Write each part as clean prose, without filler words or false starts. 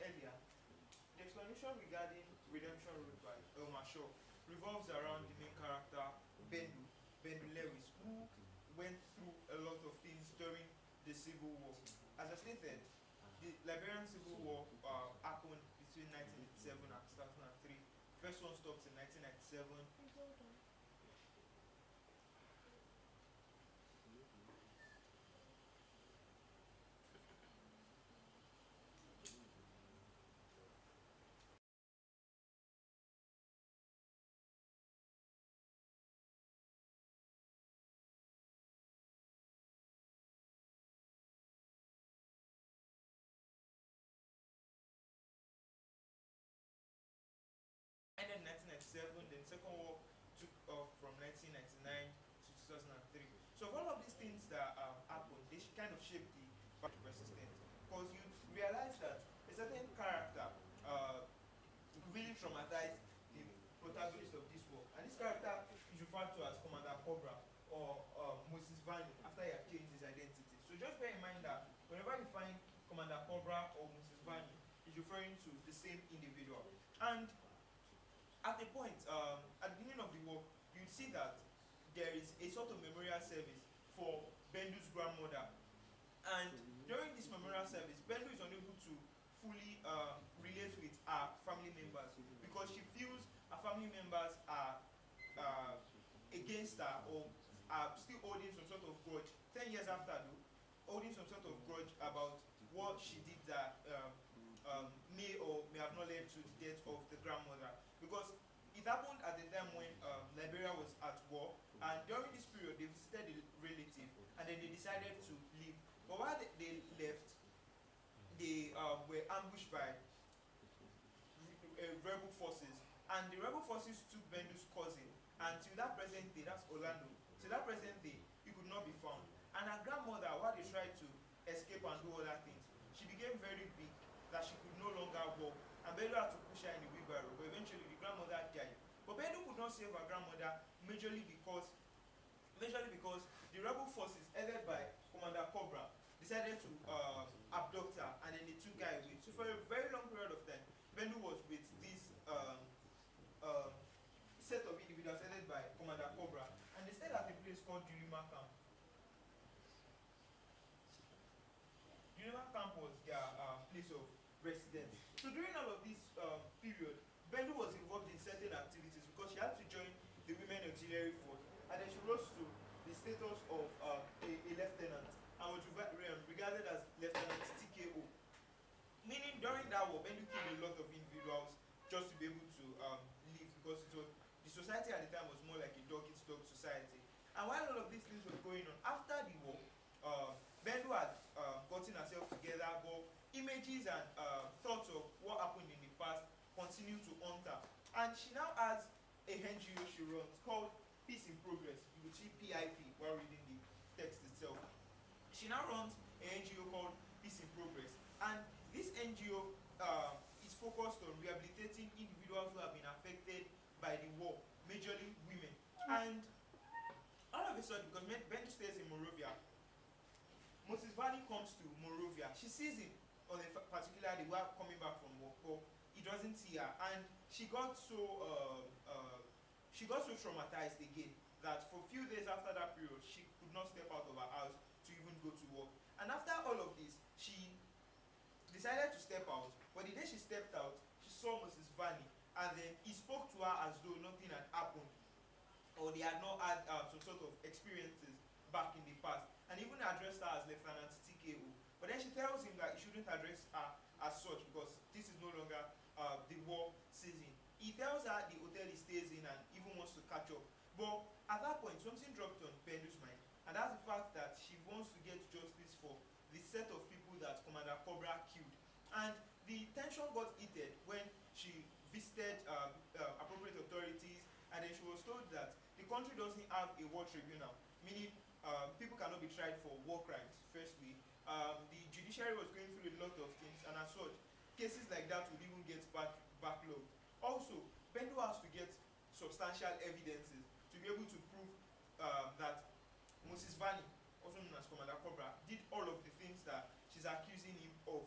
earlier, the explanation regarding Redemption Road by Elmer Shaw revolves around the main character Bendu Lewis, who went through a lot of things during the Civil War. As I stated, the Liberian Civil War happened between 1987 and 2003. First one stopped in 1997. Ended in 1997, then Second War took off from 1999 to 2003. So all of these things that happened, they kind of shaped the back to persistence. Because you realize that a certain character really traumatized the protagonist of this war. And this character is referred to as Commander Cobra or Moses Vanny after he had changed his identity. So just bear in mind that whenever you find Commander Cobra or Moses Vanny, he's referring to the same individual. And at the point, at the beginning of the war, you'd see that there is a sort of memorial service for Bendu's grandmother. And during this memorial service, Bendu is unable to fully relate with her family members because she feels her family members are against her or are still holding some sort of grudge. 10 years after, though, holding some sort of grudge about what she did that may or may have not led to the death of the grandmother. Because it happened at the time when Liberia was at war, and during this period they visited a relative and then they decided to leave. But while they left, they were ambushed by rebel forces, and the rebel forces took Bendu's cousin, and till that present day, that's Orlando, till that present day, he could not be found. And her grandmother, while they tried to escape and do other things, she became very big that she could no longer walk, and Bendu had to push her in the wheelbarrow, but eventually the grandmother died. But Bendu could not save her grandmother majorly because the rebel forces headed by Commander Cobra decided to abduct her, and then they took her away. So for a very long period of time, Bendu was with this set of individuals headed by Commander Cobra, and they stayed at a place called Julima Camp. Julima Camp was their place of residence. So during all of this period, Bendu was involved in certain activities because she had to join the Women Auxiliary Force, and then she rose to the status of a lieutenant and was regarded as Lieutenant TKO. Meaning during that war, Bendu killed a lot of individuals just to be able to live, because it was, the society at the time was more like a dog-eat-dog society. And while all of these things were going on, after the war, Bendu had gotten herself together, but images and thoughts of what happened in the past continue to haunt her. And she now has a NGO she runs called Peace in Progress. You will see PIP while reading the text itself. She now runs an NGO called Peace in Progress. And this NGO is focused on rehabilitating individuals who have been affected by the war, majorly women. And all of a sudden, because Bendu stays in Monrovia, Moses Vanny comes to Monrovia. She sees him on a particular day while coming back from work, but he doesn't see her, and she got so traumatized again that for a few days after that period, she could not step out of her house to even go to work. And after all of this, she decided to step out. But the day she stepped out, she saw Moses Vanny, and then he spoke to her as though nothing had happened, or they had not had some sort of experiences back in the past, and even addressed her as Lieutenant TKO. But then she tells him that he shouldn't address her as such because this is no longer the war season. He tells her the hotel he stays in and even wants to catch up. But at that point, something dropped on Bendu's mind, and that's the fact that she wants to get justice for the set of people that Commander Cobra killed. And the tension got heated when she visited appropriate authorities, and then she was told that the country doesn't have a war tribunal, meaning people cannot be tried for war crimes, firstly. The judiciary was going through a lot of things, and as such, cases like that would even get backlogged. Also, Bendu has to get substantial evidences to be able to prove that Moses Vanny, also known as Commander Cobra, did all of the things that she's accusing him of.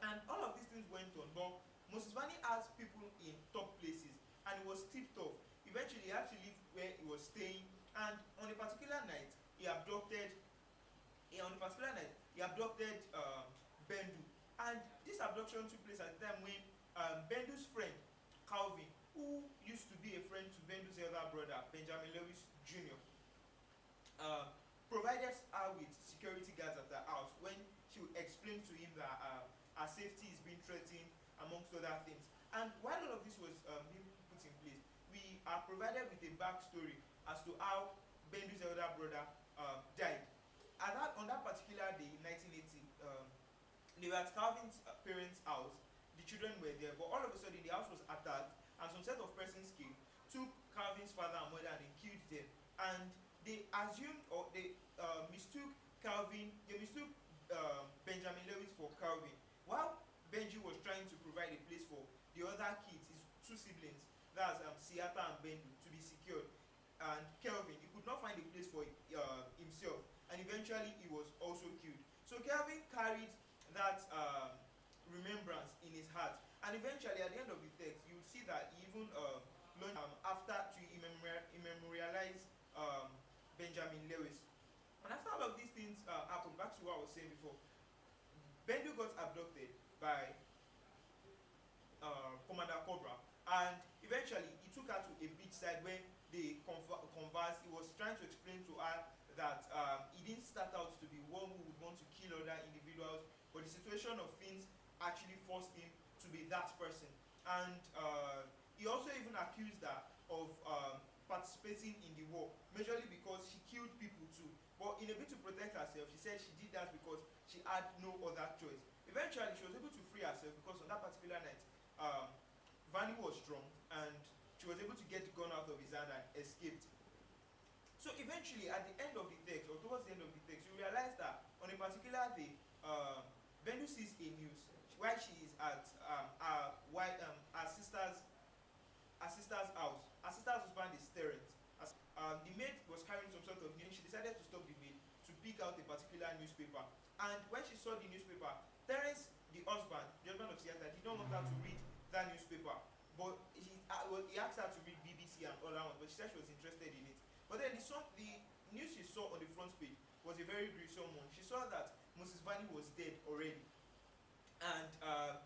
And all of these things went went on, but Moses Vani has people in top places, and it was tipped off. Eventually, he had to leave where he was staying, and on a particular night, he abducted. On a particular night, he abducted Bendu, and this abduction took place at the time when Bendu's friend Calvin, who used to be a friend to Bendu's elder brother Benjamin Lewis Jr., provided her with security guards at her house when she would explain to him that her safety is being threatened, amongst other things. And while all of this was being put in place, we are provided with a backstory as to how Bendu's elder brother died. On that particular day in 1980, they were at Calvin's parents' house. The children were there, but all of a sudden the house was attacked, and some set of persons came, took Calvin's father and mother, and they killed them. And they assumed, or they mistook Benjamin Lewis for Calvin. While Benji was trying to provide a place for the other kids, his two siblings, that's Siata and Bendu, to be secured, and Kelvin, he could not find a place for himself, and eventually he was also killed. So Kelvin carried that remembrance in his heart, and eventually at the end of the text, you will see that he even learned after to memorialize Benjamin Lewis. And after all of these things happened, back to what I was saying before, Bendu got abducted by Commander Cobra, and eventually he took her to a beach side where they conversed. He was trying to explain to her that he didn't start out to be one who would want to kill other individuals, but the situation of things actually forced him to be that person. And he also even accused her of participating in the war, majorly because she killed people too. But in a bit to protect herself, she said she did that because she had no other choice. Eventually, she was able to free herself because on that particular night, Vanny was drunk and she was able to get the gun out of his hand and escaped. So eventually, at the end of the text, or towards the end of the text, you realize that on a particular day, Bendu sees a news while she is at her sister's house. Her sister's husband is Terence. The maid was carrying some sort of news. She decided to stop the maid to pick out a particular newspaper. And when she saw the newspaper, Terence, the husband of Siata, did not want her to read that newspaper. But he asked her to read BBC and all that one, but she said she was interested in it. But then the news she saw on the front page was a very gruesome one. She saw that Moses Vanny was dead already. And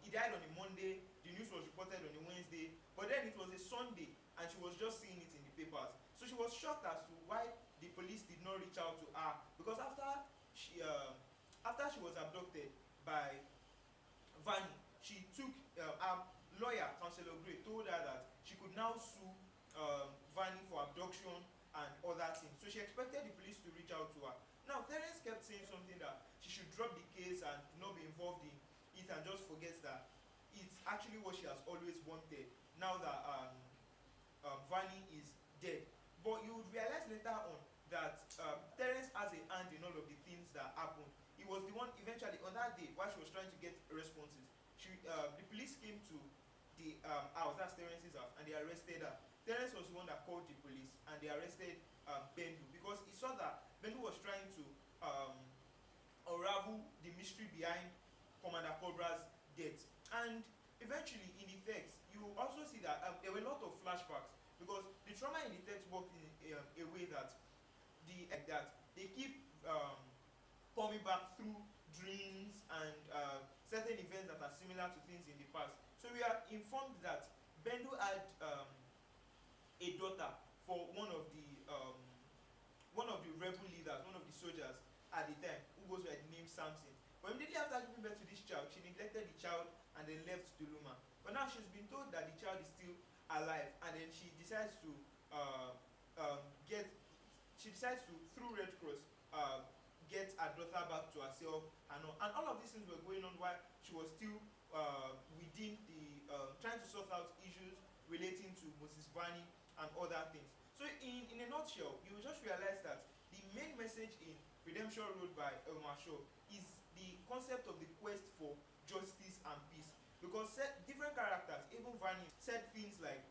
he died on a Monday. The news was reported on a Wednesday. But then it was a Sunday, and she was just seeing it in the papers. So she was shocked as to why the police did not reach out to her. Because after she was abducted by Vanny, she took her lawyer, Councillor Gray, told her that she could now sue Vanny for abduction and other things. So she expected the police to reach out to her. Now, Terence kept saying something that she should drop the case and not be involved in it and just forget that it's actually what she has always wanted now that Vanny is dead. But you would realize later on that Terence has a hand in all of the things that happened. He was the one eventually on that day while she was trying to get responses. The police came to the house, that's Terence's house, and they arrested her. Terence was the one that called the police, and they arrested Bendu because he saw that Bendu was trying to unravel the mystery behind Commander Cobra's death. And eventually, in the text, you also see that there were a lot of flashbacks because the trauma in the text worked in a way that they keep coming back through dreams and certain events that are similar to things in the past. So we are informed that Bendu had a daughter for one of the rebel leaders, one of the soldiers at the time, who goes by the name Samson. But immediately after giving birth to this child, she neglected the child and then left Tuluma. But now she's been told that the child is still alive, and then she decides to through Red Cross, get her daughter back to herself, and all of these things were going on while she was still within the trying to sort out issues relating to Moses Vanny and other things. So in a nutshell, you will just realize that the main message in Redemption Road by Elmer Shaw is the concept of the quest for justice and peace. Because different characters, even Vanny, said things like